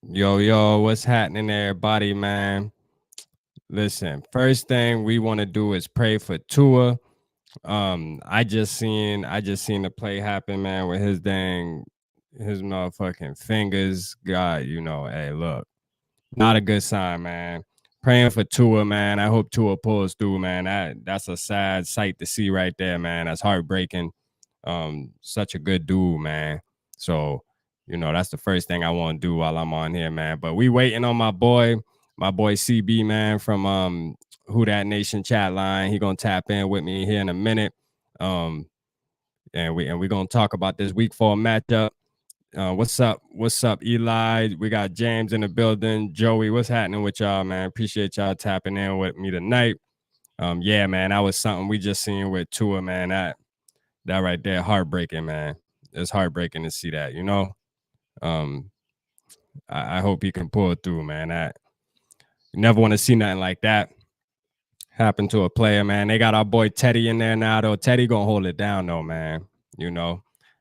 Yo, what's happening, everybody, man? Listen, first thing we want to do is pray for Tua. I just seen the play happen, man, with his motherfucking fingers. God, hey, look, not a good sign, man. Praying for Tua, man. I hope Tua pulls through, man. That's a sad sight to see right there, man. That's heartbreaking. Such a good dude, man. So, that's the first thing I want to do while I'm on here, man. But we waiting on my boy CB, man, from Who That Nation Chatline. He gonna tap in with me here in a minute. Um, and we're gonna talk about this week 4 matchup. What's up? What's up, Eli? We got James in the building. Joey, what's happening with y'all, man? Appreciate y'all tapping in with me tonight. Yeah, man, that was something we just seen with Tua, man. That right there, heartbreaking, man. It's heartbreaking to see that, Um, I hope he can pull it through, man. You never want to see nothing like that happen to a player, man. They got our boy Teddy in there now, though. Teddy gonna hold it down, though, man.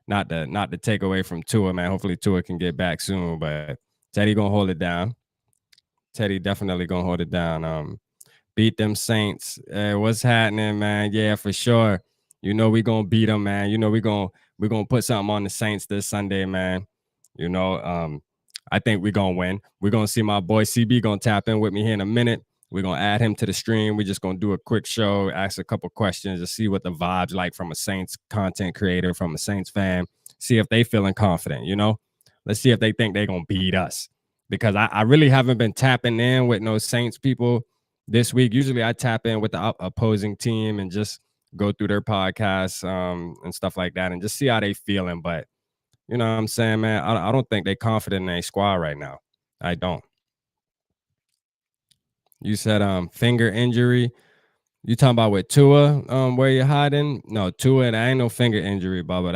Not to take away from Tua, man. Hopefully Tua can get back soon, but Teddy gonna hold it down. Teddy definitely gonna hold it down. Beat them Saints. What's happening, man? Yeah, for sure. We gonna beat them, man. We gonna put something on the Saints this Sunday, man. I think we're gonna win. We're gonna see my boy CB gonna tap in with me here in a minute. We're gonna add him to the stream. We're just gonna do a quick show, ask a couple questions to see what the vibes like from a Saints content creator, from a Saints fan. See if they feeling confident. Let's see if they think they're gonna beat us. Because I really haven't been tapping in with no Saints people this week. Usually I tap in with the opposing team and just go through their podcasts and stuff like that and just see how they feeling. But you know what I'm saying, man? I don't think they confident in their squad right now. I don't. You said finger injury. You talking about with Tua, where you hiding? No, Tua, that ain't no finger injury, Bubba.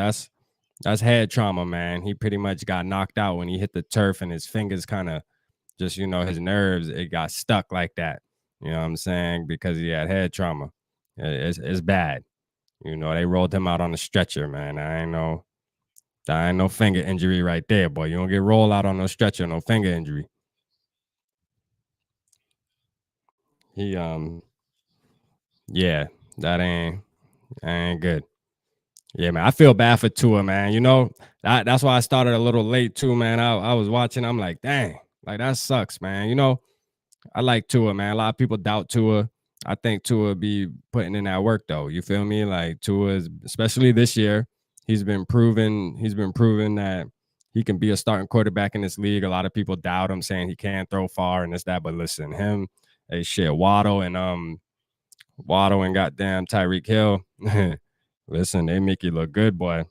That's head trauma, man. He pretty much got knocked out when he hit the turf and his fingers kind of just, his nerves, it got stuck like that. You know what I'm saying? Because he had head trauma. It's bad. They rolled him out on the stretcher, man. I ain't no finger injury right there, boy. You don't get rolled out on no stretcher, no finger injury. He yeah, that ain't good. Yeah, man. I feel bad for Tua, man. That's why I started a little late too, man. I was watching, I'm like, dang, like that sucks, man. I like Tua, man. A lot of people doubt Tua. I think Tua be putting in that work though. You feel me? Like Tua is, especially this year, he's been proving that he can be a starting quarterback in this league. A lot of people doubt him, saying he can't throw far and this, that. But listen, shit, Waddle and goddamn Tyreek Hill. Listen, they make you look good, boy.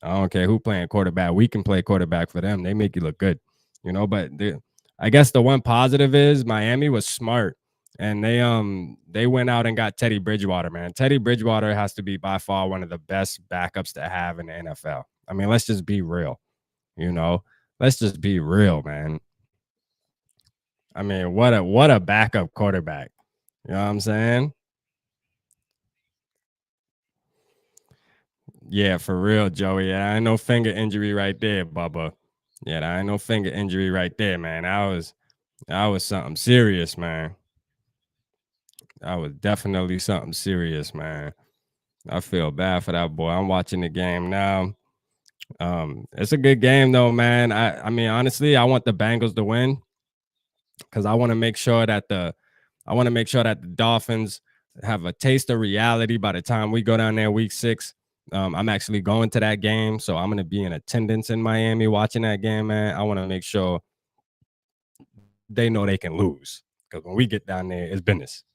I don't care who playing quarterback. We can play quarterback for them. They make you look good, But I guess the one positive is Miami was smart, and they went out and got Teddy Bridgewater, man. Teddy Bridgewater has to be by far one of the best backups to have in the NFL. I mean, let's just be real, Let's just be real, man. I mean, what a backup quarterback. You know what I'm saying? Yeah, for real, Joey. Yeah, I ain't no finger injury right there, Bubba. Yeah, that ain't no finger injury right there, man. That was something serious, man. That was definitely something serious, man. I feel bad for that boy. I'm watching the game now. It's a good game though, man. I mean, honestly, I want the Bengals to win because I want to make sure that the Dolphins have a taste of reality by the time we go down there week 6. I'm actually going to that game, so I'm going to be in attendance in Miami watching that game, man. I want to make sure they know they can lose because when we get down there, it's business.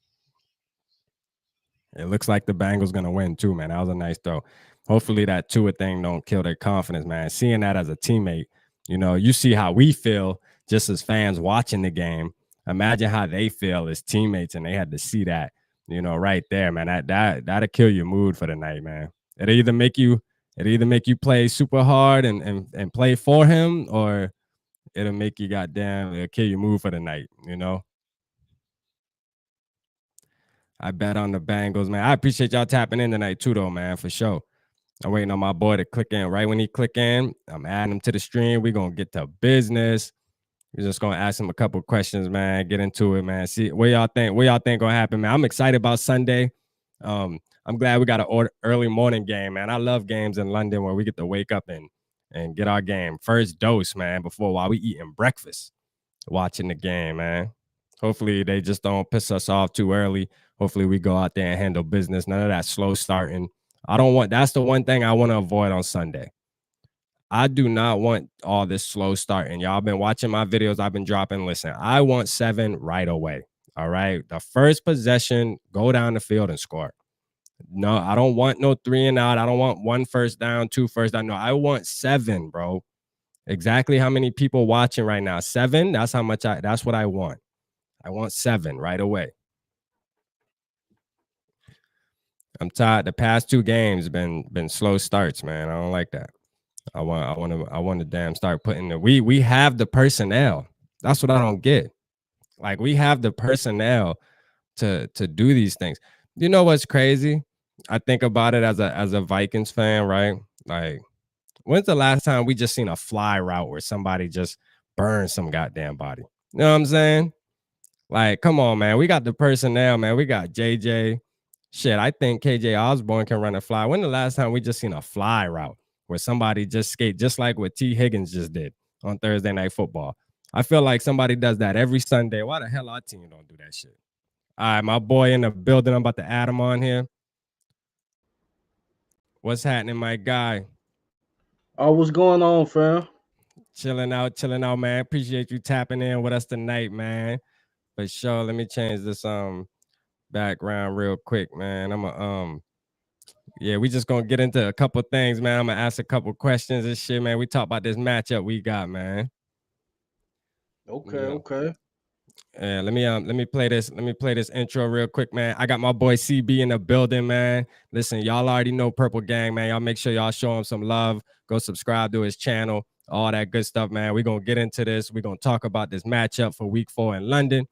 It looks like the Bengals going to win too, man. That was a nice throw. Hopefully that Tua thing don't kill their confidence, man. Seeing that as a teammate, you see how we feel just as fans watching the game. Imagine how they feel as teammates, and they had to see that, right there, man. That'll kill your mood for the night, man. It'll either make you play super hard and play for him, or it'll make you it'll kill your mood for the night. I bet on the Bengals, man. I appreciate y'all tapping in tonight too, though, man, for sure. I'm waiting on my boy to click in. Right when he click in, I'm adding him to the stream. We're gonna get to business. We're just gonna ask him a couple questions, man. Get into it, man. See what y'all think. What y'all think gonna happen, man? I'm excited about Sunday. I'm glad we got an early morning game, man. I love games in London where we get to wake up and get our game first dose, man. Before while we eating breakfast, watching the game, man. Hopefully they just don't piss us off too early. Hopefully we go out there and handle business. None of that slow starting. I don't want. That's the one thing I want to avoid on Sunday. I do not want all this slow starting. Y'all been watching my videos I've been dropping. Listen, I want 7 right away. All right. The first possession, go down the field and score. No, I don't want no 3 and out. I don't want 1 first down, 2 first down. No, I want 7, bro. Exactly how many people watching right now? 7. That's how much that's what I want. I want 7 right away. I'm tired. The past 2 games been slow starts, man. I don't like that. I want to damn start putting the we have the personnel. That's what I don't get. Like we have the personnel to do these things. You know what's crazy? I think about it as a Vikings fan, right? Like, when's the last time we just seen a fly route where somebody just burned some goddamn body? You know what I'm saying? Like, come on, man. We got the personnel, man. We got JJ. Shit, I think KJ Osborne can run a fly. When the last time we just seen a fly route where somebody just skate just like what T. Higgins just did on Thursday Night Football? I feel like somebody does that every Sunday. Why the hell our team don't do that shit? All right, my boy in the building. I'm about to add him on here. What's happening, my guy? Oh, what's going on, fam? Chilling out, man. Appreciate you tapping in with us tonight, man. For sure. Let me change this background real quick, man. Yeah, we just gonna get into a couple things, man. I'm gonna ask a couple questions and shit, man. We talk about this matchup we got, man. Okay, You know. okay. Let me play this. Let me play this intro real quick, man. I got my boy CB in the building, man. Listen, y'all already know Purple Gang, man. Y'all make sure y'all show him some love. Go subscribe to his channel, all that good stuff, man. We're gonna get into this. We're gonna talk about this matchup for week 4 in London.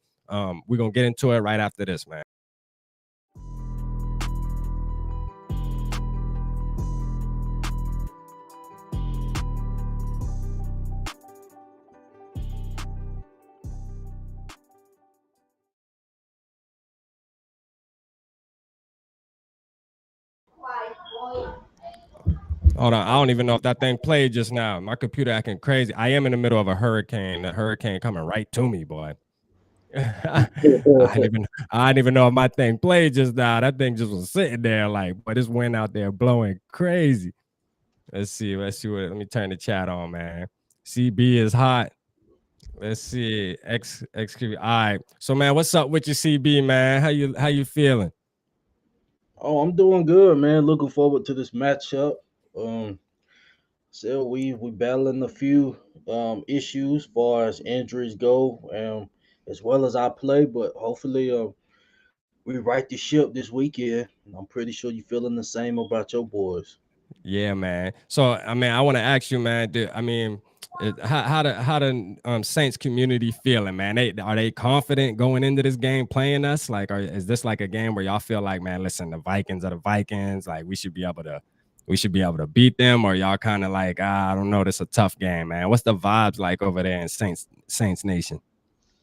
We're gonna get into it right after this, man. Hold on. I don't even know if that thing played just now. My computer acting crazy. I am in the middle of a hurricane. The hurricane coming right to me, boy. I didn't even know if my thing played just now. That thing just was sitting there like, but this wind out there blowing crazy. Let's see. Let me turn the chat on, man. CB is hot. Let's see. All right. So man, what's up with your CB, man? How you feeling? Oh, I'm doing good, man. Looking forward to this matchup. Um, so we battling a few issues as far as injuries go, as well as our play, but hopefully we right the ship this weekend. I'm pretty sure you're feeling the same about your boys. Yeah, man. So I mean, I want to ask you, man. How the Saints community feeling, man? Are they confident going into this game playing us? Like, is this like a game where y'all feel like, man, listen, the Vikings are the Vikings. Like, we should be able to beat them, or y'all kind of like, I don't know, this is a tough game, man. What's the vibes like over there in Saints Nation?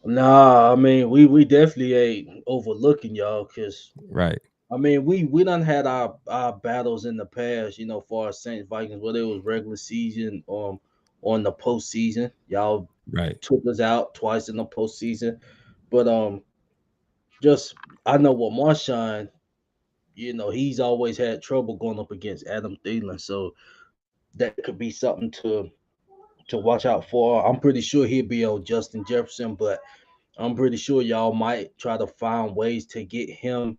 Nah, I mean we definitely ain't overlooking y'all because Right, I mean, we done had our battles in the past, for our Saints Vikings, whether it was regular season on the postseason. Y'all right. took us out twice in the postseason. But just I know what Marshawn, he's always had trouble going up against Adam Thielen. So that could be something to watch out for. I'm pretty sure he'll be on Justin Jefferson, but I'm pretty sure y'all might try to find ways to get him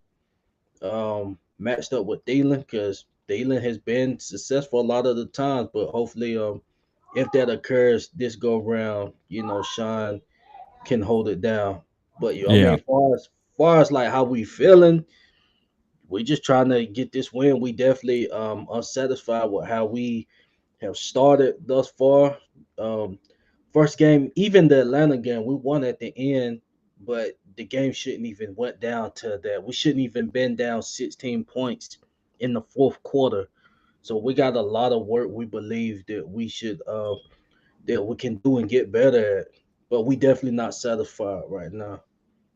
matched up with Thielen because Thielen has been successful a lot of the times. But hopefully, if that occurs this go round, Sean can hold it down. But I Yeah, mean, far as like how we feeling, we just trying to get this win. We definitely unsatisfied with how we have started thus far. Um, First game, even the Atlanta game, we won at the end, but the game shouldn't even went down to that. We shouldn't even been down 16 points in the fourth quarter. So we got a lot of work we believe that we should that we can do and get better at. but we definitely not satisfied right now.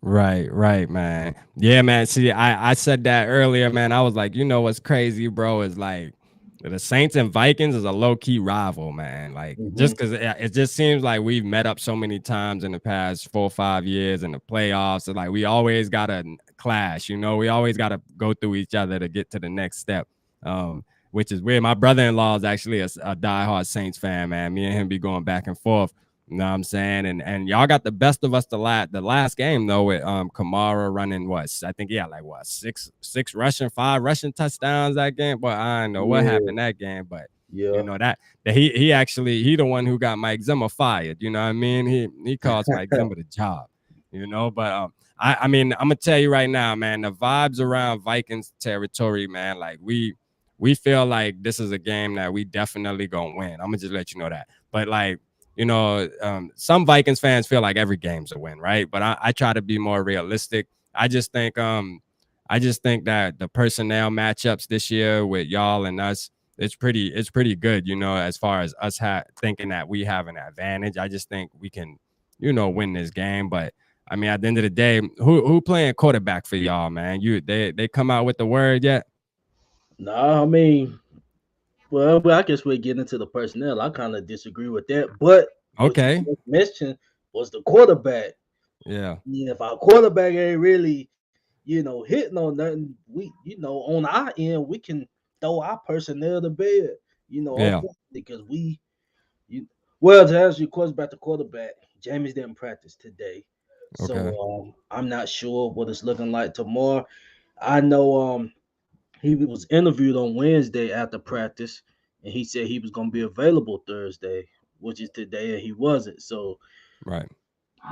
Right, man. Yeah, man. See, I said that earlier, man. I was like, you know what's crazy, bro, is like the Saints and Vikings is a low-key rival, man. Like, just Hmm. because it just seems like we've met up so many times in the past 4 or 5 years in the playoffs. So like we always gotta clash, we always gotta go through each other to get to the next step. Which is weird. My brother-in-law is actually a diehard Saints fan, man. Me and him be going back and forth. You know what I'm saying? And y'all got the best of us the last game though with Kamara running what? I think he had like what, six rushing, 5 rushing touchdowns that game. But I don't know what Yeah, happened that game, but yeah. that he the one who got Mike Zimmer fired. You know what I mean? He cost Mike Zimmer the job. But I mean I'm gonna tell you right now, man, the vibes around Vikings territory, man, like we feel like this is a game that we definitely gonna win. I'm gonna just let you know that. But like some Vikings fans feel like every game's a win, right? But I try to be more realistic. I just think that the personnel matchups this year with y'all and us, it's pretty good, as far as us thinking that we have an advantage. I just think we can, win this game. But I mean, at the end of the day, who playing quarterback for y'all, man? They come out with the word yet? Nah, I mean, well, I guess we're getting into the personnel. I kind of disagree with that, but what you Okay. just mentioned was the quarterback. Yeah. Yeah, if our quarterback ain't really, hitting on nothing, on our end, we can throw our personnel to bed, Yeah. unfortunately, because you, well, to answer your question about the quarterback, James didn't practice today. Okay. So I'm not sure what it's looking like tomorrow. I know he was interviewed on Wednesday after practice, and he said he was going to be available Thursday, which is today, and he wasn't. So Right.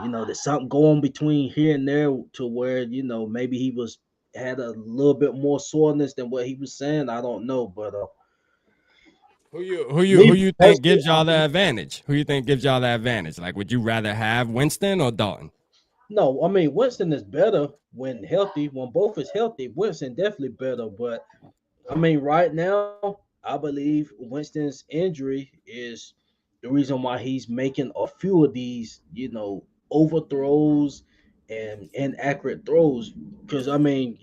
there's something going between here and there to where maybe he was had a little bit more soreness than what he was saying. I don't know, but Who you who you me who you think personally, gives y'all the advantage? Who you think gives y'all the advantage? Like, would you rather have Winston or Dalton? no, I mean Winston is better when healthy. When both is healthy, Winston definitely better. But I mean, right now, I believe Winston's injury is the reason why he's making a few of these, overthrows and inaccurate throws. Because I mean,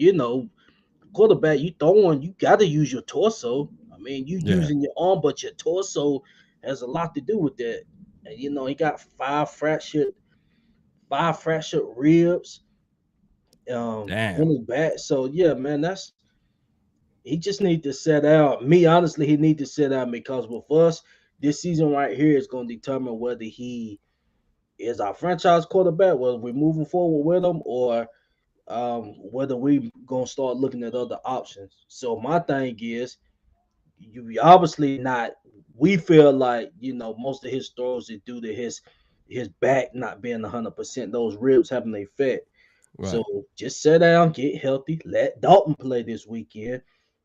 quarterback, you throwing, you got to use your torso. I mean, you Yeah, using your arm, but your torso has a lot to do with that. And he got five fractured ribs in damn. his back. So yeah, man, he just need to set out. Me, honestly, he need to set out because with us, this season right here is going to determine whether he is our franchise quarterback, whether we're moving forward with him, or whether we gonna start looking at other options. So my thing is, you obviously not. We feel like most of his throws is due to his back not being 100%. Those ribs having an effect. So Right. just sit down, get healthy, let Dalton play this weekend.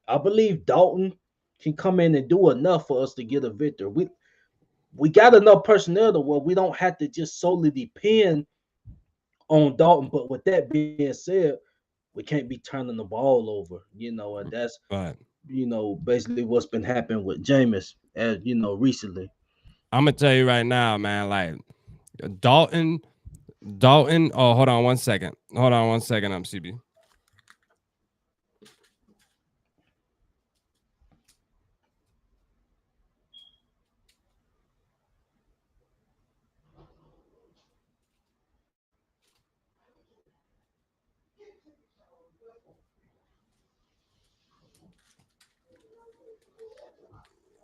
I believe Dalton can come in and do enough for us to get a victory. We got enough personnel to where we don't have to just solely depend on Dalton. But with that being said, we can't be turning the ball over, and that's But basically what's been happening with Jameis, as recently. I'm gonna tell you right now, man. Like Dalton, Dalton. Oh, hold on one second. Hold on one second. I'm CB.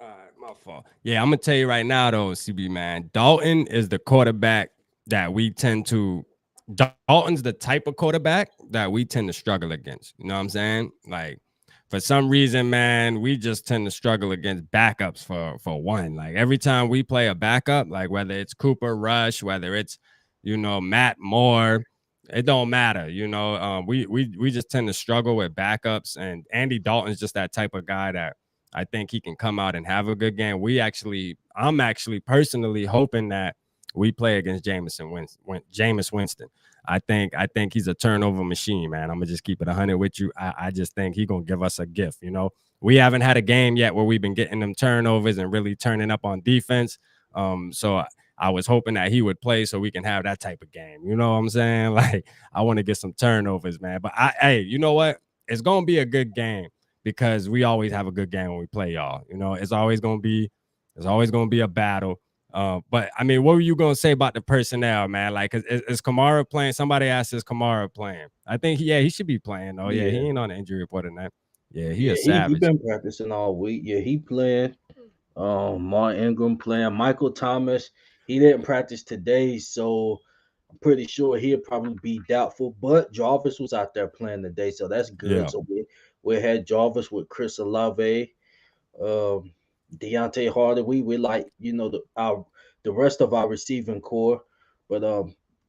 All right, my fault. Yeah, I'm gonna tell you right now, though, CB man. Dalton is the quarterback that we tend to. Dalton's the type of quarterback that we tend to struggle against. You know what I'm saying? Like, for some reason, man, we just tend to struggle against backups for one. Like every time we play a backup, like whether it's Cooper Rush, whether it's Matt Moore, it don't matter. We just tend to struggle with backups, and Andy Dalton's just that type of guy that I think he can come out and have a good game. I'm actually personally hoping that we play against Jameis Winston. I think he's a turnover machine, man. I'm gonna just keep it 100 with you. I just think he's gonna give us a gift. We haven't had a game yet where we've been getting them turnovers and really turning up on defense. So I was hoping that he would play so we can have that type of game. You know what I'm saying? Like, I want to get some turnovers, man. But hey, you know what? It's gonna be a good game because we always have a good game when we play y'all. You know, it's always gonna be a battle. But I mean, what were you gonna say about the personnel, man? Like, is Kamara playing? Somebody asked, is Kamara playing? I think, yeah, he should be playing. Oh, yeah, he Yeah, ain't on the injury report or that. Yeah, he a yeah, he savage. been practicing all week. Yeah, he playing. Mark Ingram playing. Michael Thomas, he didn't practice today, so I'm pretty sure he'll probably be doubtful. But Jarvis was out there playing today, so that's good. Yeah, So we had Jarvis with Chris Olave, um, Deontay Hardy. We like the rest of our receiving core, but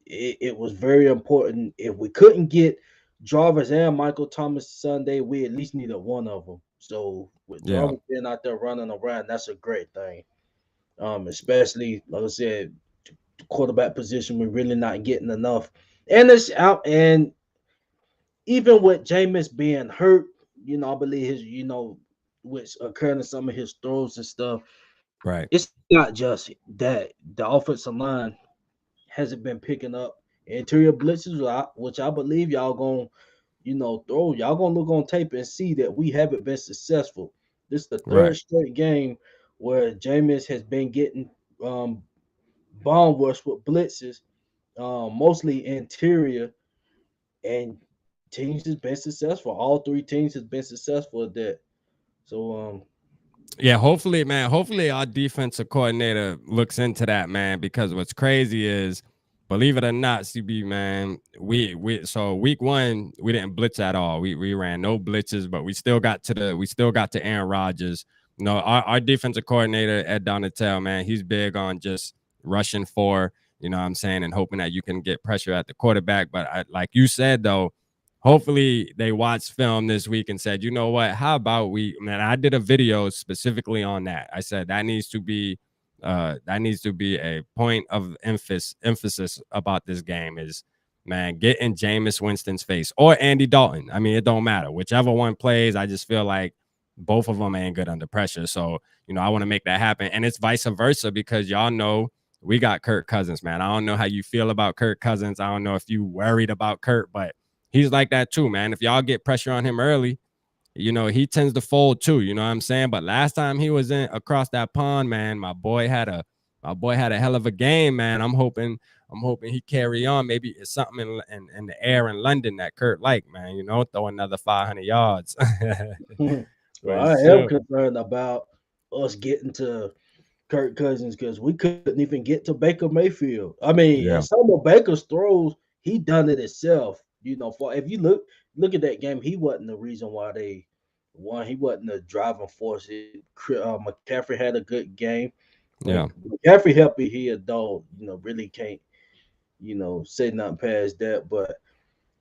it was very important. If we couldn't get Jarvis and Michael Thomas Sunday, we at least needed one of them. So with yeah, Jarvis being out there running around, that's a great thing. Especially like I said, the quarterback position, we're really not getting enough. And it's out, and even with Jameis being hurt, I believe his, which occurring in some of his throws and stuff, right, it's not just that the offensive line hasn't been picking up interior blitzes, which I believe y'all gonna, throw. Y'all gonna look on tape and see that we haven't been successful. This is the right. third straight game where Jameis has been getting um, bomb rush with blitzes, mostly interior, and teams has been successful. All three teams has been successful at that. So Yeah, hopefully, man. Hopefully, our defensive coordinator looks into that, man. Because what's crazy is, believe it or not, CB, man, we so week one we didn't blitz at all. We ran no blitzes, but we still got to Aaron Rodgers. You know, our defensive coordinator Ed Donatel, man, he's big on just rushing for, you know what I'm saying, and hoping that you can get pressure at the quarterback. But like you said though, hopefully they watched film this week and said, you know what, how about man, I did a video specifically on that. I said that needs to be a point of emphasis about this game is, man, get in Jameis Winston's face or Andy Dalton. I mean, it don't matter. Whichever one plays, I just feel like both of them ain't good under pressure. So, you know, I want to make that happen. And it's vice versa because y'all know we got Kirk Cousins, man. I don't know how you feel about Kirk Cousins. I don't know if you worried about Kirk, but he's like that too, man. If y'all get pressure on him early, you know, he tends to fold too, you know what I'm saying? But last time he was in across that pond, man, my boy had a hell of a game, man. I'm hoping he carry on. Maybe it's something in the air in London that Kurt like, man, you know, throw another 500 yards. well, For I am sure. concerned about us getting to Kirk Cousins because we couldn't even get to Baker Mayfield. I mean, and Yeah. some of Baker's throws, he done it himself. For if you look at that game, he wasn't the reason why they won. He wasn't the driving force. McCaffrey had a good game. When Yeah. McCaffrey healthy, he a dog. Really can't say nothing past that. But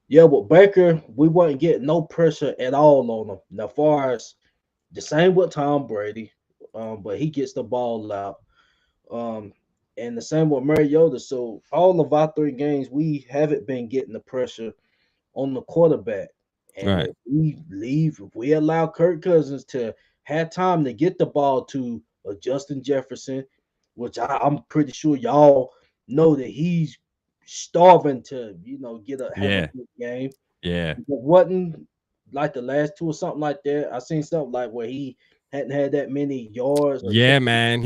yeah, with Baker, we wasn't getting no pressure at all on him. Now, far as the same with Tom Brady, but he gets the ball out. Um, and the same with Mariota. So all of our three games, we haven't been getting the pressure on the quarterback. And Right. if we allow Kirk Cousins to have time to get the ball to Justin Jefferson, which I'm pretty sure y'all know that he's starving to, have a Yeah. good game. Yeah. It wasn't like the last two or something like that. I seen something like where he hadn't had that many yards or Yeah, man. I think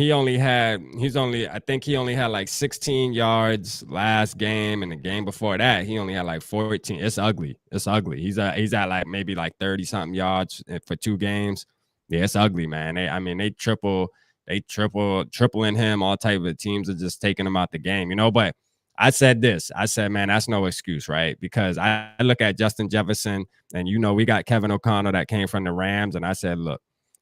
he only had like 16 yards last game, and the game before that, he only had like 14. It's ugly. It's ugly. He's at like maybe like 30 something yards for 2 games. Yeah, it's ugly, man. I mean, tripling him. All type of teams are just taking him out the game, you know. But I said this. I said, man, that's no excuse, right? Because I look at Justin Jefferson, and you know, we got Kevin O'Connell that came from the Rams, and I said, look.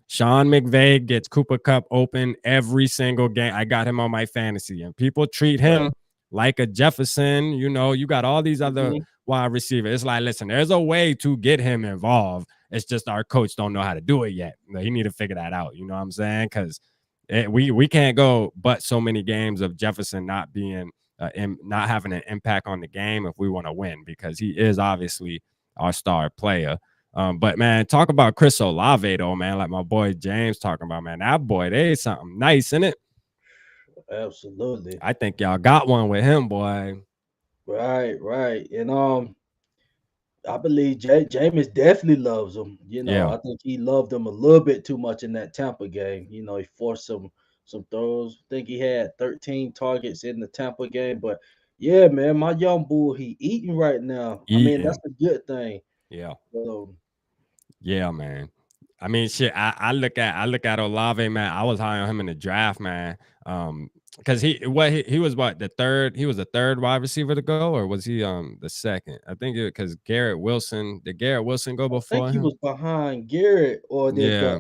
Sean McVay gets Cooper Cup open every single game. I got him on my fantasy, and people treat right. him like a Jefferson. You know, you got all these other Mhm. wide receivers. It's like, listen, there's a way to get him involved. It's just our coach don't know how to do it yet. He need to figure that out. You know what I'm saying? Because we can't go but so many games of Jefferson not being not having an impact on the game if we want to win, because he is obviously our star player. But man, talk about Chris Olave though, man. Like my boy James talking about, man. That boy, they something nice in it. absolutely. I think y'all got one with him, boy. Right, right. And I believe Jameis definitely loves him. Yeah. I think he loved him a little bit too much in that Tampa game. He forced some throws. I think he had 13 targets in the Tampa game. But yeah, man, my young bull, he eating right now. I mean, that's Eating. a good thing. Yeah. But Yeah, man. I mean, shit. I look at Olave, man. I was high on him in the draft, man. Because he was what the third. He was the third wide receiver to go, or was he the second? I think it because Garrett Wilson. Did Garrett Wilson go I think before he him? was behind Garrett, or Yeah.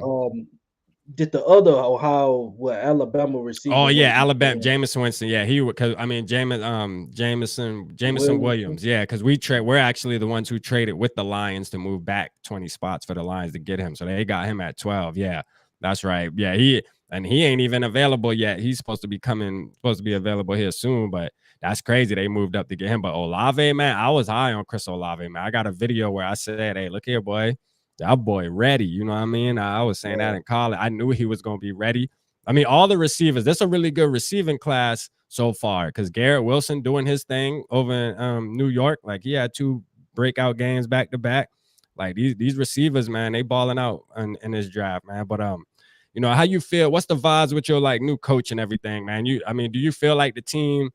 did the other Ohio, Alabama Oh receiver yeah, went Alabama, before him? Jameson Winston. Yeah, he would because I mean Jameson Williams. Williams. Yeah, because we're actually the ones who traded with the Lions to move back 20 spots for the Lions to get him. So they got him at 12. Yeah, that's right. Yeah, he ain't even available yet. He's supposed to be available here soon, but that's crazy. They moved up to get him. But Olave, man, I was high on Chris Olave, man. I got a video where I said, "Hey, look here, boy. That boy ready." You know what I mean? I was saying that Yeah. in college. I knew he was gonna be ready. I mean, all the receivers, that's a really good receiving class so far because Garrett Wilson doing his thing over in New York. Like he had two breakout games back to back. Like these receivers, man, they balling out in this draft, man. But how you feel? What's the vibes with your like new coach and everything, man? I mean, do you feel like the team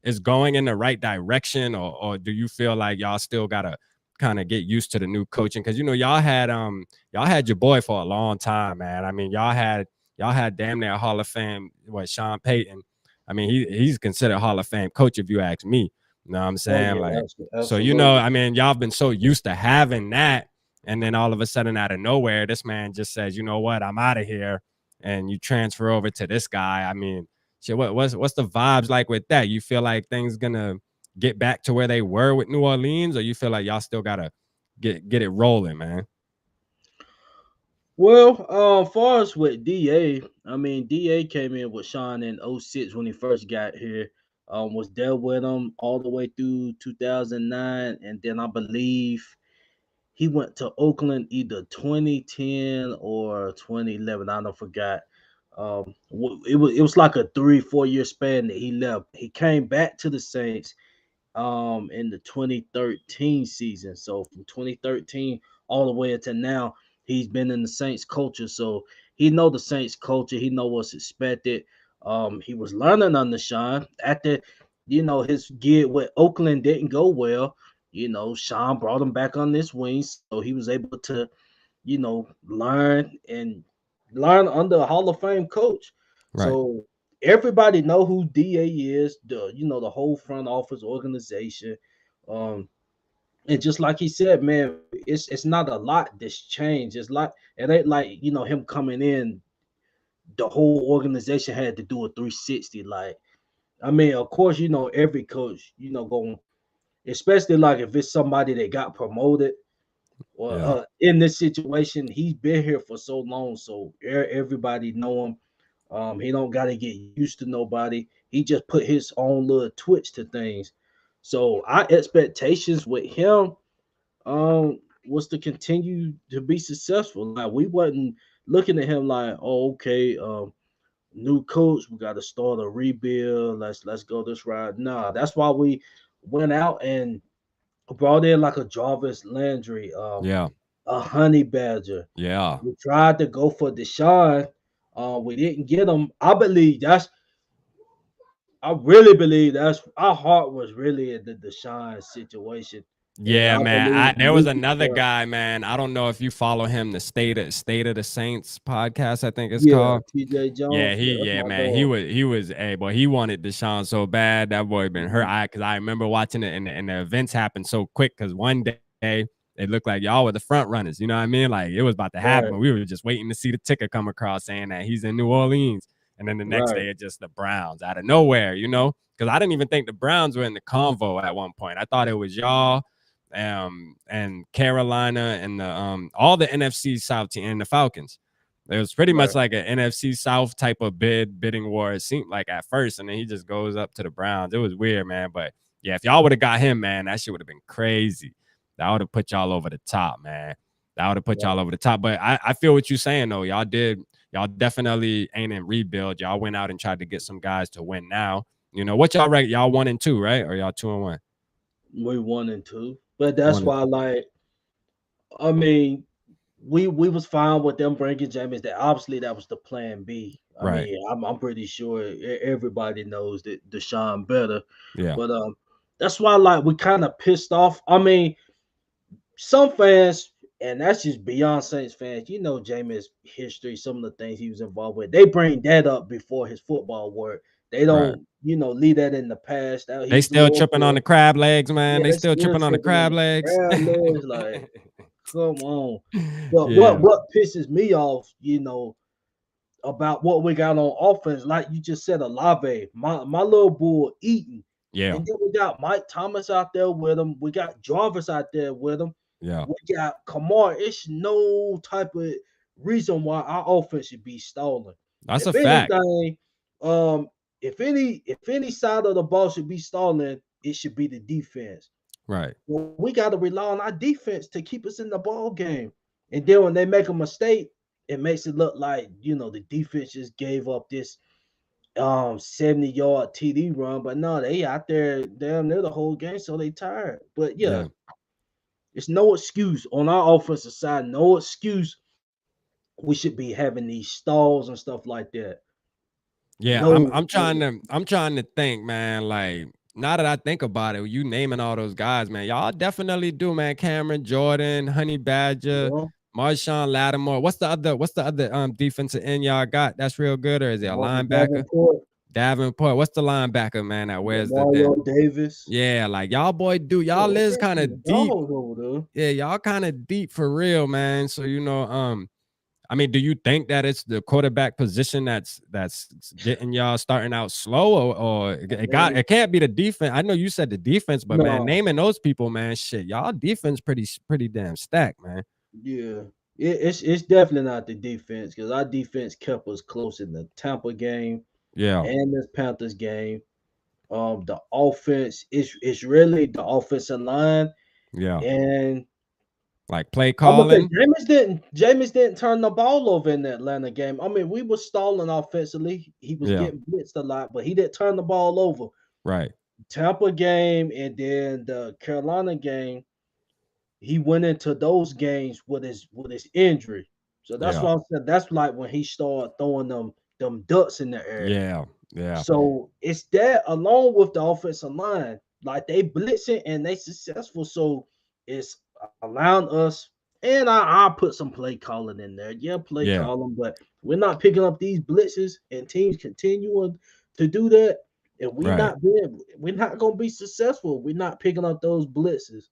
is going in the right direction, or do you feel like y'all still gotta kind of get used to the new coaching? Because y'all had your boy for a long time, man. I mean, y'all had damn near Hall of Fame, Sean Payton. I mean, he's considered Hall of Fame coach if you ask me. You know what I'm Oh saying? yeah, Like, so absolutely. I mean, y'all been so used to having that, and then all of a sudden, out of nowhere, this man just says, "You know what? I'm out of here," and you transfer over to this guy. I mean, shit, what's the vibes like with that? You feel like things gonna get back to where they were with New Orleans, or you feel like y'all still gotta get it rolling, man? Well, far as with DA, I mean DA came in with Sean in '06 when he first got here. Was there with him all the way through 2009, and then I believe he went to Oakland either 2010 or 2011. I don't forgot. It was like a 3-4 year span that he left. He came back to the Saints in the 2013 season. So from 2013 all the way until now, he's been in the Saints culture. So he know the Saints culture. He know what's expected. He was learning under Sean. After his gig with Oakland didn't go well. Sean brought him back on this wing, so he was able to learn under a Hall of Fame coach. Right. So everybody know who DA is, the whole front office organization. Um, and just like he said, man, it's not a lot that's changed. It ain't like him coming in, the whole organization had to do a 360. Like, I mean, of course, every coach, going, especially like if it's somebody that got promoted or Yeah. in this situation, he's been here for so long, so everybody know him. He don't got to get used to nobody. He just put his own little twitch to things. So our expectations with him was to continue to be successful. Like we wasn't looking at him like, oh, okay, new coach, we got to start a rebuild. Let's go this route. Nah, that's why we went out and brought in like a Jarvis Landry, Yeah. a Honey Badger. Yeah. We tried to go for Deshaun. We didn't get him. I really believe that's our heart was really in the Deshaun situation. And Yeah, I man. believe There was looking another for, guy, man. I don't know if you follow him, the State of the Saints podcast, I think it's yeah, called. TJ Yeah, Jones. Yeah, that's my man. He dog. was hey boy, he wanted Deshaun so bad. That boy been hurt. Mhm. Because I remember watching it and the events happened so quick because one day it looked like y'all were the front runners. You know what I mean? Like it was about to happen, Right, but we were just waiting to see the ticker come across saying that he's in New Orleans. And then the next right. day it's just the Browns out of nowhere. Because I didn't even think the Browns were in the convo at one point. I thought it was y'all, and Carolina and the all the NFC South team and the Falcons. It was pretty much Right. like an NFC South type of bidding war. It seemed like at first, and then he just goes up to the Browns. It was weird, man. But yeah, if y'all would have got him, man, that shit would have been crazy. That would have put y'all over the top, man. That would have put y'all Right. over the top. But I feel what you're saying though. Y'all definitely ain't in rebuild. Y'all went out and tried to get some guys to win now. What y'all rank? Y'all 1-2, right? Or y'all 2-1? We 1-2, but that's One. why, like, I mean, we was fine with them bringing James. That obviously that was the plan B. I Right. mean, I'm pretty sure everybody knows that Deshaun better, Yeah. but that's why, like, we kind of pissed off. I mean, some fans, and that's just beyond Saints fans. You know, Jameis history, some of the things he was involved with. They bring that up before his football work. They Right. don't, leave that in the past. That he They was a still little tripping on boy. the crab legs, man. Yeah, They they still still tripping on the tripping on crab the legs. crab legs. Like, come on. But what Yeah. what pisses me off, about what we got on offense, like you just said, Olave, my little boy eating. Yeah. And then we got Mike Thomas out there with him. We got Jarvis out there with him. Yeah. We got Kamar. It's no type of reason why our offense should be stalling. That's a If fact. anything, if any side of the ball should be stalling, it should be the defense. Right. Well, we got to rely on our defense to keep us in the ball game. And then when they make a mistake, it makes it look like the defense just gave up this 70-yard TD run, but no, they out there damn near the whole game, so they tired. But yeah, Yeah. it's no excuse on our offensive side. No excuse. We should be having these stalls and stuff like that. Yeah, I'm No, I'm trying to I'm trying to think, man. Like now that I think about it, you naming all those guys, man, y'all definitely do, man. Cameron Jordan, Honey Badger, yeah, Marshawn Lattimore. What's the other defensive end y'all got that's real good, or is it a Marvin linebacker? Davenport, Davenport. What's the linebacker, man, that wears the Mario damn. Davis. Yeah, like y'all boy do Yeah, y'all they is got kind some of deep. dogs over there. Yeah, y'all kind of deep for real, man. So I mean, do you think that it's the quarterback position that's getting y'all starting out slow, or I mean, it can't be the defense? I know you said the defense, but man, no, naming those people, man, shit, y'all defense pretty damn stacked, man. yeah, it's definitely not the defense because our defense kept us close in the Tampa game Yeah, and this Panthers game. The offense is really the offensive line, yeah, and like play I'm gonna say calling. Jameis didn't turn the ball over in the Atlanta game. I mean, we were stalling offensively. He was Yeah, getting blitzed a lot, but he didn't turn the ball over. right. Tampa game and then the Carolina game, he went into those games with his injury. So that's Yeah, why I said that's like when he started throwing them ducks in the air. yeah, yeah, So it's that along with the offensive line, like they blitzing and they successful. So it's allowing us, and I'll put some play calling in there. Yeah, play yeah, calling, but we're not picking up these blitzes and teams continuing to do that. And right. we're not gonna be successful. We're not picking up those blitzes.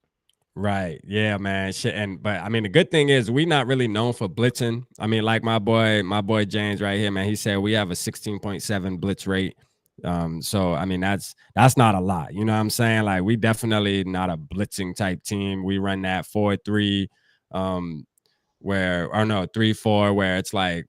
Right. Yeah, man. Shit. But I mean, the good thing is we not really known for blitzing. I mean, like my boy James right here, man. He said we have a 16.7 blitz rate. So I mean that's not a lot. You know what I'm saying? Like we definitely not a blitzing type team. We run that 4-3, where or no 3-4, where it's like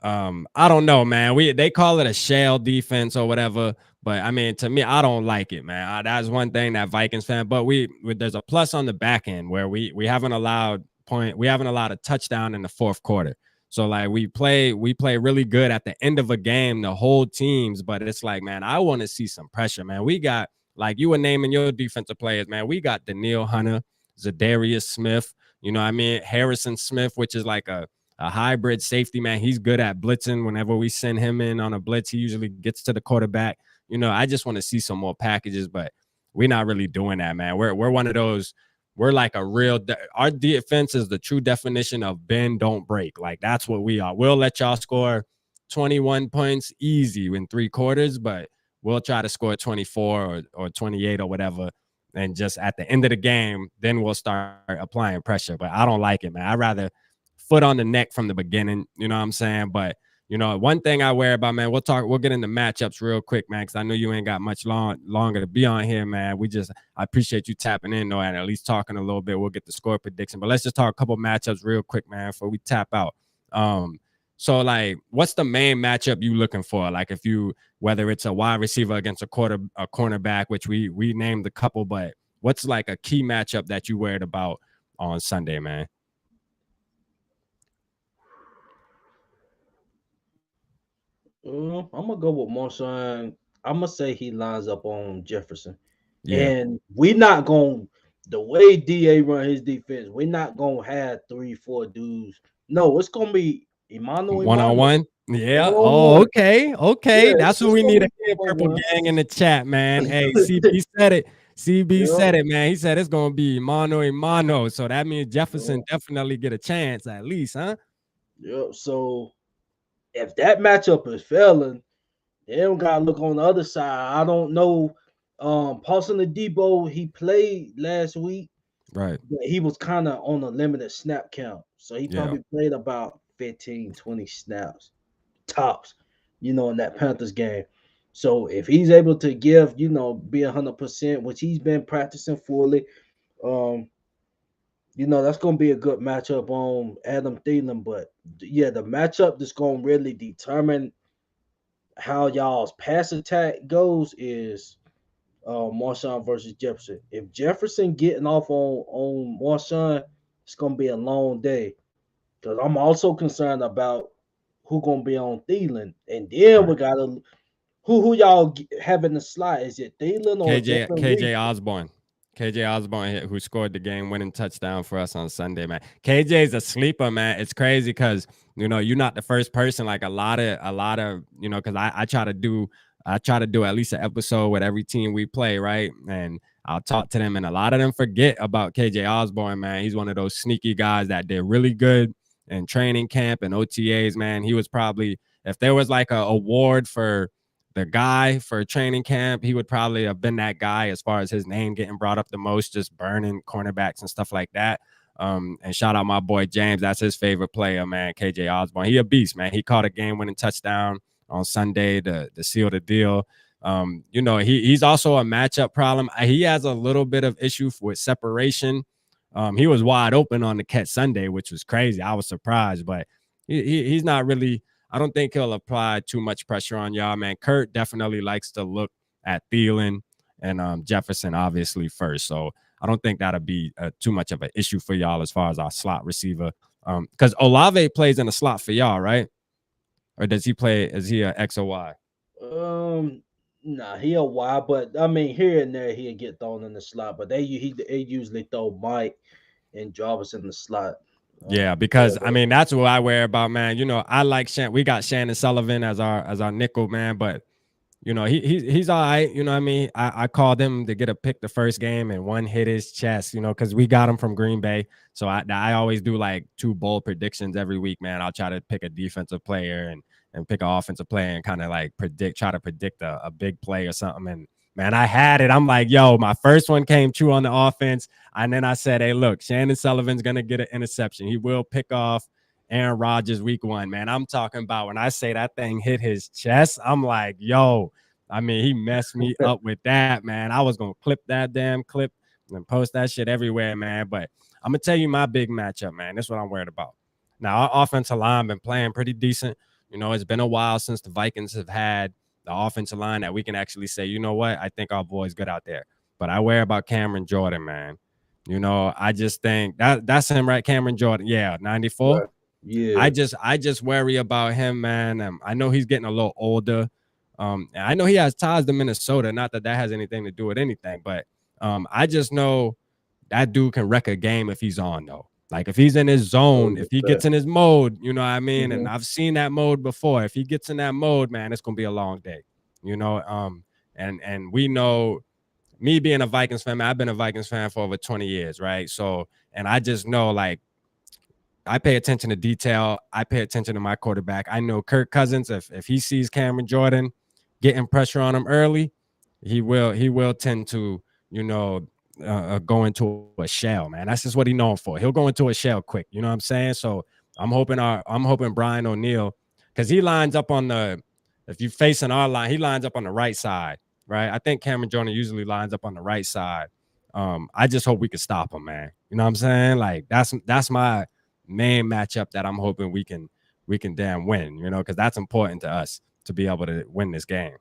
I don't know, man. They call it a shell defense or whatever, but I mean, to me, I don't like it, man. That's one thing that Vikings fan. But there's a plus on the back end where we haven't allowed we haven't allowed a touchdown in the fourth quarter. So like we play really good at the end of a game, the whole teams. But it's like, man, I want to see some pressure, man. We got like you were naming your defensive players, man. We got Daniil Hunter, Zadarius Smith, you know what I mean, Harrison Smith, which is like a hybrid safety, man. He's good at blitzing. Whenever we send him in on a blitz, he usually gets to the quarterback. I just want to see some more packages, but we're not really doing that, man. We're one of those. We're like our defense is the true definition of bend, don't break. Like that's what we are. We'll let y'all score 21 points easy in three quarters, but we'll try to score 24 or 28 or whatever. And just at the end of the game, then we'll start applying pressure. But I don't like it, man. I'd rather foot on the neck from the beginning. You know what I'm saying? But one thing I worry about, man, we'll get into matchups real quick, man, because I know you ain't got much longer to be on here, man. I appreciate you tapping in, though, and at least talking a little bit. We'll get the score prediction. But let's just talk a couple matchups real quick, man, before we tap out. So like, what's the main matchup you looking for? Like whether it's a wide receiver against a cornerback, which we named a couple, but what's like a key matchup that you worried about on Sunday, man? I'm gonna go with Marshawn. I'm gonna say he lines up on Jefferson, Yeah, and we not gonna the way Da run his defense. We're not gonna have 3, 4 dudes. No, it's gonna be one on Emmanuel, one. Yeah. one on Oh, one. okay. Yeah, Okay. That's what it's we gonna need to be hear. one Purple on Gang in the chat, man. Hey, one. CB said it. CB Yeah, said it, man. He said it's gonna be mano. So that means yeah, Jefferson definitely get a chance at least, huh? yeah. So if that matchup is failing, they don't gotta look on the other side. I don't know. Paulson Debo, he played last week, Right. but he was kind of on a limited snap count. So he Yeah. probably played about 15, 20 snaps tops, in that Panthers game. So if he's able to be 100%, which he's been practicing fully, um, that's gonna be a good matchup on Adam Thielen. But yeah, the matchup that's gonna really determine how y'all's pass attack goes is Marshawn versus Jefferson. If Jefferson getting off on Marshawn, it's gonna be a long day. Because I'm also concerned about who gonna be on Thielen, and then we Right. gotta who y'all have in the slot. Is it Thielen or KJ Jalen Reed? KJ Osborne. KJ Osborne who scored the game winning touchdown for us on Sunday, man. KJ's a sleeper, man. It's crazy because you're not the first person. Like a lot of because I try to do at least an episode with every team we play, right? And I'll talk to them, and a lot of them forget about KJ Osborne, man. He's one of those sneaky guys that did really good in training camp and OTAs, man. He was probably, if there was like a award for the guy for training camp, he would probably have been that guy as far as his name getting brought up the most, just burning cornerbacks and stuff like that. And shout out my boy James. That's his favorite player, man. KJ Osborne. He a beast, man. He caught a game-winning touchdown on Sunday to seal the deal. He's also a matchup problem. He has a little bit of issue with separation. He was wide open on the catch Sunday, which was crazy. I was surprised, but he's not really. I don't think he'll apply too much pressure on y'all, man. Kurt definitely likes to look at Thielen and Jefferson, obviously, first. So I don't think that'll be too much of an issue for y'all as far as our slot receiver. Because Olave plays in the slot for y'all, right? Or does he play? Is he a X or Y? Um, nah, he a wide, but I mean here and there he'll get thrown in the slot. But they usually throw Mike and Jarvis in the slot. Yeah, Yeah, because I mean that's what I worry about, man. I like we got Shannon Sullivan as our nickel, man, but he's all right. You know what I mean? I called him to get a pick the first game and one hit his chest, because we got him from Green Bay. So I always do like two bold predictions every week, man. I'll try to pick a defensive player and pick an offensive player and kind of like try to predict a big play or something. And man, I had it. I'm like, yo, my first one came true on the offense. And then I said, hey, look, Shannon Sullivan's going to get an interception. He will pick off Aaron Rodgers week 1, man. I'm talking about when I say that thing hit his chest, I'm like, yo, I mean, he messed me up with that, man. I was going to clip that damn clip and post that shit everywhere, man. But I'm going to tell you my big matchup, man. That's what I'm worried about. Now, our offensive line been playing pretty decent. It's been a while since the Vikings have had the offensive line that we can actually say, you know what, I think our boy's good out there. But I worry about Cameron Jordan, man. I just think that's him, right? Cameron Jordan. Yeah, 94. right. Yeah. I just worry about him, man. I know he's getting a little older. And I know he has ties to Minnesota. Not that that has anything to do with anything, but I just know that dude can wreck a game if he's on, though. Like if he's in his Oh, zone, yes, if he sir. gets in his mode, you know what I mean? And Mhm. I've seen that mode before. If he gets in that mode, man, it's gonna be a long day. You know, and we know, me being a Vikings fan, man, I've been a Vikings fan for over 20 years, right? So, and I just know, like, I pay attention to detail. I pay attention to my quarterback. I know Kirk Cousins, if he sees Cameron Jordan getting pressure on him early, he will tend to, go into a shell, man. That's just what he's known for. He'll go into a shell quick. You know what I'm saying? So I'm hoping Brian O'Neill, because he lines up on the, if you facing our line, he lines up on the right side, right? I think Cameron Jordan usually lines up on the right side. I just hope we can stop him, man. You know what I'm saying? Like that's my main matchup that I'm hoping we can damn win, because that's important to us to be able to win this game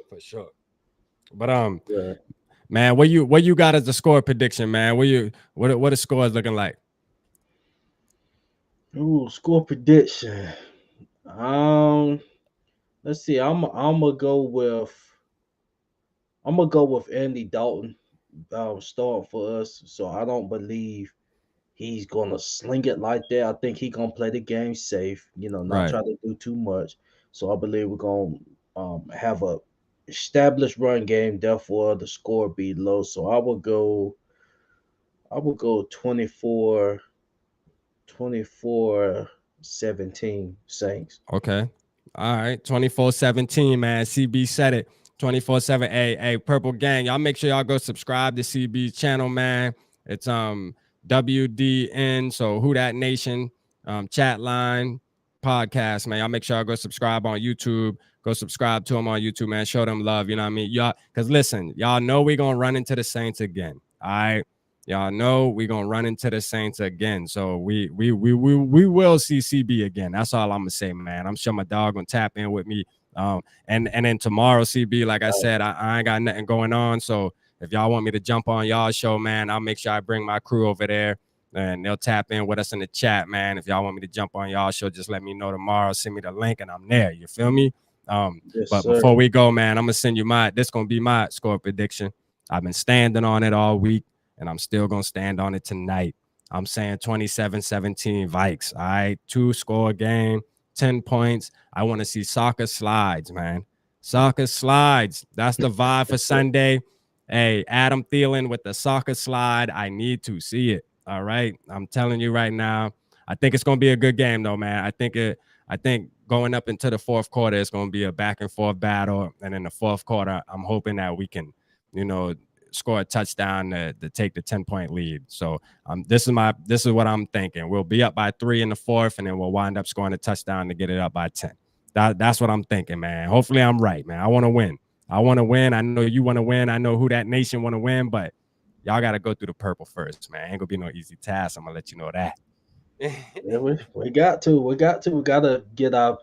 for sure. But Right. man, what you got as the score prediction, man? What the score is looking like? Ooh, score prediction. Um, let's see. I'm gonna go with Andy Dalton starting for us. So I don't believe he's gonna sling it like that. I think he's gonna play the game safe. Not Right. try to do too much. So I believe we're gonna have a established run game. Therefore, the score be low. So I would go 24-17 Saints. Okay. All right. 24/17, man. CB said it. 24/7. Hey, Purple Gang. Y'all make sure y'all go subscribe to CB's channel, man. It's WDN. So Who That Nation chat line podcast, man. Y'all make sure y'all go subscribe on YouTube. Go subscribe to him on YouTube, man. Show them love. You know what I mean? Y'all, because listen, y'all know we're gonna run into the Saints again. All right. Y'all know we're gonna run into the Saints again. So we will see CB again. That's all I'm gonna say, man. I'm sure my dog gonna tap in with me. And then tomorrow, CB, like I said, I ain't got nothing going on. So if y'all want me to jump on y'all show, man, I'll make sure I bring my crew over there and they'll tap in with us in the chat, man. If y'all want me to jump on y'all show, just let me know tomorrow. Send me the link and I'm there. You feel me? Yes, But sir. before we go, man, I'm gonna send you this gonna be my score prediction. I've been standing on it all week and I'm still going to stand on it tonight. I'm saying 27-17 Vikes. All right. 2-score game, 10 points. I want to see soccer slides, man. Soccer slides. That's the vibe for Sunday. Hey, Adam Thielen with the soccer slide. I need to see it. All right. I'm telling you right now. I think it's going to be a good game, though, man. I think going up into the fourth quarter, it's going to be a back and forth battle. And in the fourth quarter, I'm hoping that we can, score a touchdown to take the 10-point lead. So this is what I'm thinking. We'll be up by 3 in the fourth, and then we'll wind up scoring a touchdown to get it up by 10. That's what I'm thinking, man. Hopefully I'm right, man. I want to win. I know you want to win. I know Who That Nation want to win, but y'all got to go through the purple first, man. Ain't gonna be no easy task. I'm gonna let you know that. Yeah, we got to. We gotta get our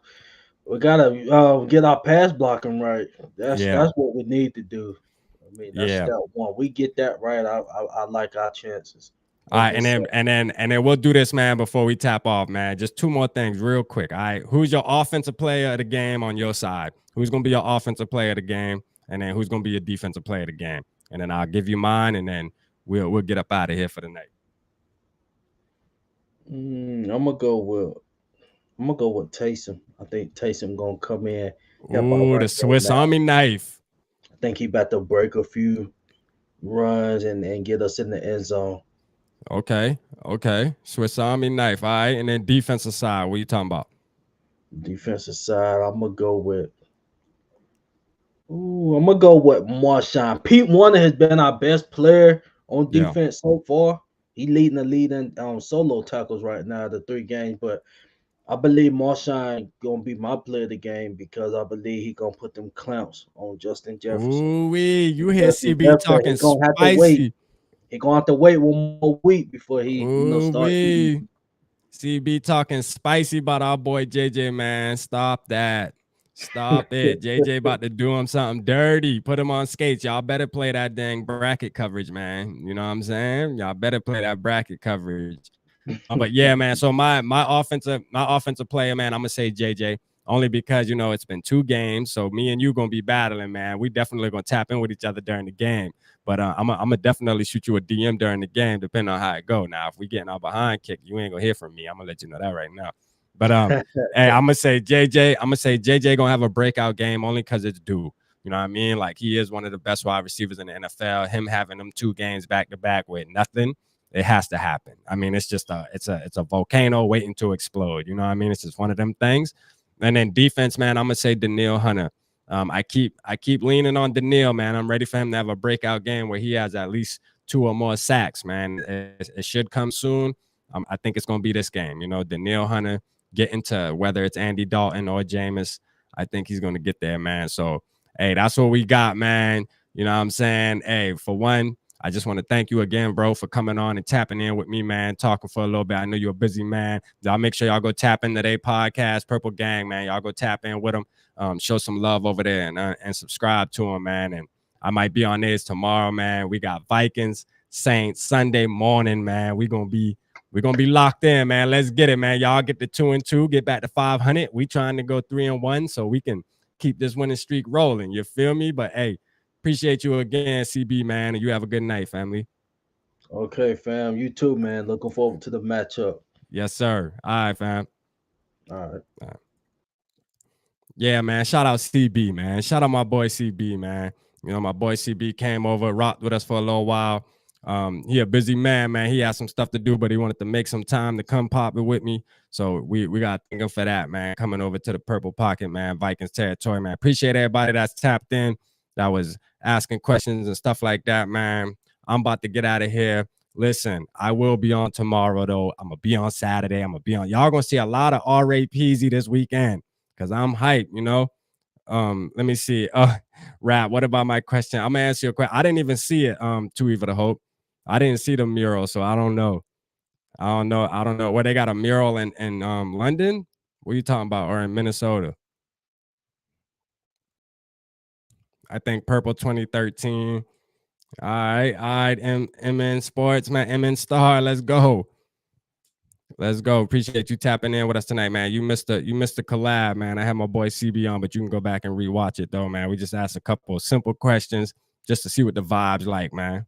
pass blocking right. That's Yeah. that's what we need to do. I mean, that's Yeah. step one. We get that right. I like our chances All on right, and this then side. we'll do this, man, before we tap off, man. Just 2 more things real quick. All right. Who's your offensive player of the game on your side? Who's gonna be your offensive player of the game? And then who's gonna be your defensive player of the game? And then I'll give you mine, and then we'll get up out of here for the night. I'm gonna go with Taysom. I think Taysom gonna come in, help our Ooh, run the game Swiss out. Army knife. I think he about to break a few runs and get us in the end zone. Okay. Okay. Swiss Army knife. All right. And then defensive side, what you talking about? Defensive side, I'm gonna go with Marshawn. Pete Warner has been our best player on Yeah. defense so far. He leading the lead in solo tackles right now, the 3 games. But I believe Marshawn gonna be my player of the game because I believe he gonna put them clamps on Justin Jefferson. Ooh, you And hear Justin CB Jefferson, talking he gonna have to wait. spicy. He gonna have to wait 1 more week before he, Ooh, start eating. CB talking spicy about our boy JJ, man. Stop that. Stop it. JJ about to do him something dirty. Put him on skates. Y'all better play that dang bracket coverage, man. You know what I'm saying? Y'all better play that bracket coverage. But yeah, man. So my offensive player, man, I'm gonna say JJ. Only because it's been 2 games. So me and you gonna be battling, man. We definitely gonna tap in with each other during the game. But I'm gonna definitely shoot you a DM during the game, depending on how it go. Now, if we getting our behind kick, you ain't gonna hear from me. I'm gonna let you know that right now. But hey, I'm gonna say JJ. I'm gonna say JJ gonna have a breakout game only because it's due. You know what I mean? Like he is one of the best wide receivers in the NFL. Him having them 2 games back to back with nothing, it has to happen. I mean, it's just it's a volcano waiting to explode. You know what I mean? It's just one of them things. And then defense, man, I'm gonna say Daniil Hunter. I keep leaning on Daniil, man. I'm ready for him to have a breakout game where he has at least 2 or more sacks, man. It should come soon. I think it's gonna be this game. Daniil Hunter getting to whether it's Andy Dalton or Jameis. I think he's gonna get there, man. So hey, that's what we got, man. You know what I'm saying? Hey, for one, I just want to thank you again, bro, for coming on and tapping in with me, man, talking for a little bit. I know you're a busy man. Y'all make sure y'all go tap into their podcast, Purple Gang, man. Y'all go tap in with them, show some love over there and subscribe to them, man. And I might be on this tomorrow, man. We got Vikings, Saints, Sunday morning, man. We're gonna be locked in, man. Let's get it, man. Y'all get the 2-2, get back to 500. We trying to go 3-1 so we can keep this winning streak rolling. You feel me? But hey, appreciate you again, CB, man. And you have a good night, family. Okay, fam. You too, man. Looking forward to the matchup. Yes, sir. All right, fam. All right. All right. Yeah, man. Shout out CB, man. Shout out my boy CB, man. You know, my boy CB came over, rocked with us for a little while. He a busy man. He had some stuff to do, but he wanted to make some time to come pop it with me. So we got to thank him for that, man. Coming over to the Purple Pocket, man. Vikings territory, man. Appreciate everybody that's tapped in, that was asking questions and stuff like that, man. I'm about to get out of here. Listen, I will be on tomorrow, though. I'm going to be on Saturday. I'm going to be on. Y'all going to see a lot of R.A. Peasy this weekend because I'm hyped, you know. Let me see. Rap, what about my question? I'm gonna answer your question. I didn't even see it. Too Evil to Hope. I didn't see the mural, so I don't know. I don't know. Where they got a mural in London? What are you talking about? Or in Minnesota? I think Purple 2013. All right. MN Sports, man. MN Star. Let's go. Let's go. Appreciate you tapping in with us tonight, man. You missed the collab, man. I had my boy CB on, but you can go back and rewatch it though, man. We just asked a couple of simple questions just to see what the vibe's like, man.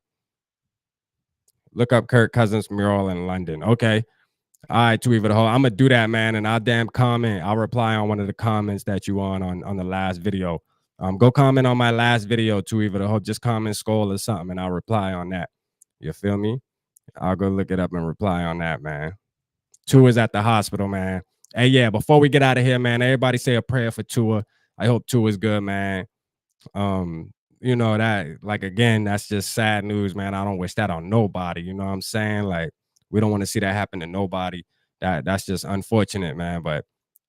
Look up Kirk Cousins mural in London. Okay. All right, Too Evil to Hold. I'm gonna do that, man. And I'll damn comment. I'll reply on one of the comments that you on the last video. Go comment on my last video, Too Evil to Hold. Just comment Skull or something, and I'll reply on that. You feel me? I'll go look it up and reply on that, man. Tua is at the hospital, man. Hey, yeah, before we get out of here, man, everybody say a prayer for Tua. I hope Tua is good, man. You know, that, like, again, that's just sad news, man. I don't wish that on nobody. You know what I'm saying? Like, we don't want to see that happen to nobody. That's just unfortunate, man. But,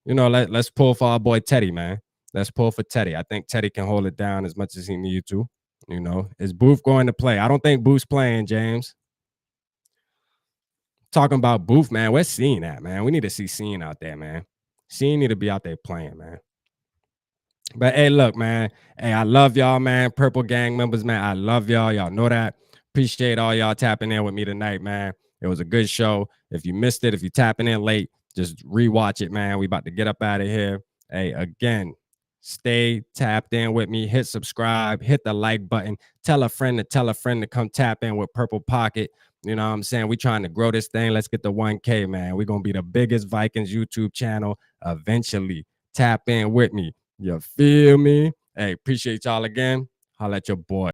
you know, let's pull for our boy Teddy, man. Let's pull for Teddy. I think Teddy can hold it down as much as he needs to. You know, is Booth going to play? I don't think Booth's playing, James. Talking about Booth, man. Where's Scene at, man? We need to see Scene out there, man. Scene need to be out there playing, man. But hey, look, man. Hey, I love y'all, man. Purple Gang members, man. I love y'all. Y'all know that. Appreciate all y'all tapping in with me tonight, man. It was a good show. If you missed it, if you're tapping in late, just rewatch it, man. We about to get up out of here. Hey, again, stay tapped in with me. Hit subscribe. Hit the like button. Tell a friend to come tap in with Purple Pocket. You know what I'm saying? We trying to grow this thing. Let's get to 1K, man. We're going to be the biggest Vikings YouTube channel eventually. Tap in with me. You feel me? Hey, appreciate y'all again. Holla at your boy.